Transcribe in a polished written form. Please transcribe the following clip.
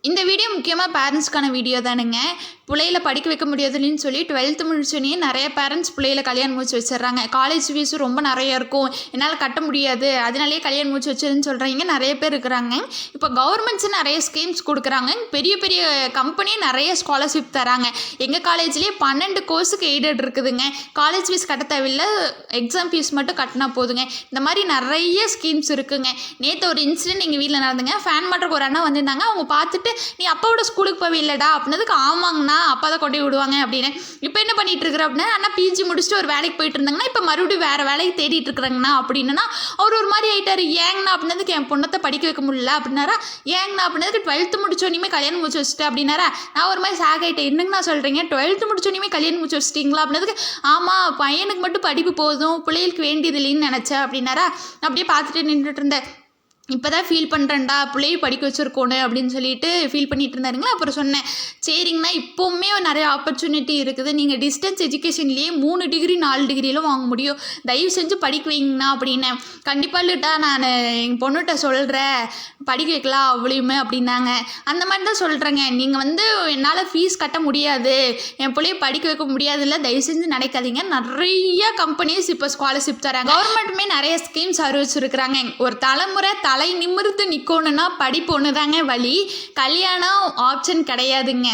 இந்த வீடியோ முக்கியமாக பேரண்ட்ஸ்க்கான வீடியோ தானுங்க. பிள்ளைகளை படிக்க வைக்க முடியாதுன்னு சொல்லி 12th முடிச்சோன்னே நிறைய பேரண்ட்ஸ் பிள்ளைகளை கல்யாணம் முடிச்சு வச்சிடுறாங்க. காலேஜ் ஃபீஸும் ரொம்ப நிறைய இருக்கும், என்னால் கட்ட முடியாது, அதனாலேயே கல்யாணம் முடிச்சு வச்சிருன்னு சொல்கிறீங்க நிறைய பேர் இருக்கிறாங்க. இப்போ கவர்மெண்ட்ஸ் நிறைய ஸ்கீம்ஸ் கொடுக்குறாங்க. பெரிய பெரிய கம்பெனி நிறைய ஸ்காலர்ஷிப் தராங்க. எங்கள் காலேஜ்லேயே 12 கோர்ஸுக்கு எய்டட் இருக்குதுங்க. காலேஜ் ஃபீஸ் கட்ட தேவையில்லை, எக்ஸாம் ஃபீஸ் மட்டும் கட்டினா போதுங்க. இந்த மாதிரி நிறைய ஸ்கீம்ஸ் இருக்குங்க. நேற்று ஒரு இன்சிடென்ட் எங்கள் வீட்டில் நடந்துங்க. ஃபேன் மாட்டுறக்கு ஒரு அண்ணா வந்திருந்தாங்க. அவங்க பார்த்துட்டு, நீ அப்பாவோட ஸ்கூலுக்கு போவே இல்லைடா அப்படின்னதுக்கு, ஆமாங்கண்ணா அப்பா தான் கொண்டு விடுவாங்க அப்படின்னு. இப்போ என்ன பண்ணிட்டு இருக்கிற அப்படின்னா, அண்ணா பிஜி முடிச்சுட்டு ஒரு வேலைக்கு போயிட்டு இருந்தாங்கன்னா இப்போ மறுபடியும் வேறு வேலைக்கு தேடிட்டு இருக்கிறாங்கண்ணா அப்படின்னா அவர் ஒரு மாதிரி ஆகிட்டார். ஏங்கண்ணா அப்படின்னதுக்கு, என் பொண்ணத்தை படிக்க வைக்க முடியல அப்படின்னாரா. ஏங்கண்ணா அப்படின்னதுக்கு, 12th முடிச்சோன்னே கல்யாணம் முடிச்சு வச்சுட்டு அப்படின்னாரா. நான் ஒரு மாதிரி சாக் ஆகிட்டேன். என்னங்கண்ணா சொல்கிறீங்க, 12th முடிச்சோன்னே கல்யாணம் முடிச்சு வச்சிட்டிங்களா அப்படின்னதுக்கு, ஆமாம் பையனுக்கு மட்டும் படிப்பு போதும், பிள்ளைகளுக்கு வேண்டியது இல்லைன்னு நினச்சேன் அப்படின்னாரா. அப்படியே பார்த்துட்டு நின்றுட்டு இருந்தேன். இப்போ தான் ஃபீல் பண்ணுறேன்டா, பிள்ளையை படிக்க வச்சுருக்கோன்னு அப்படின்னு சொல்லிட்டு ஃபீல் பண்ணிட்டு இருந்தாருங்களா. அப்புறம் சொன்னேன், சரிங்கண்ணா இப்போவுமே நிறைய ஆப்பர்ச்சுனிட்டி இருக்குது, நீங்கள் டிஸ்டன்ஸ் எஜுகேஷன்லேயே 3 டிகிரி 4 டிகிரியிலும் வாங்க முடியும், தயவு செஞ்சு படிக்க வைங்கண்ணா அப்படின்னேன். கண்டிப்பாக இல்லைட்டா, நான் எங்கள் பொண்ணுகிட்ட சொல்கிறேன் படிக்க வைக்கலாம் அவளையுமே அப்படின்னாங்க. அந்த மாதிரி தான் சொல்கிறேங்க. நீங்கள் என்னால் ஃபீஸ் கட்ட முடியாது, என் பிள்ளையை படிக்க வைக்க முடியாதுல்ல, தயவு செஞ்சு நினைக்காதீங்க. நிறைய கம்பெனிஸ் இப்போ ஸ்காலர்ஷிப் தராங்க. கவர்மெண்ட்டுமே நிறைய ஸ்கீம்ஸ் அறிவிச்சிருக்கிறாங்க. ஒரு தலைமுறை தலை நிமிர்ந்து நிற்கணுன்னா படிப்பு ஒன்று தாங்க வழி, கல்யாணம் ஆப்ஷன் கிடையாதுங்க.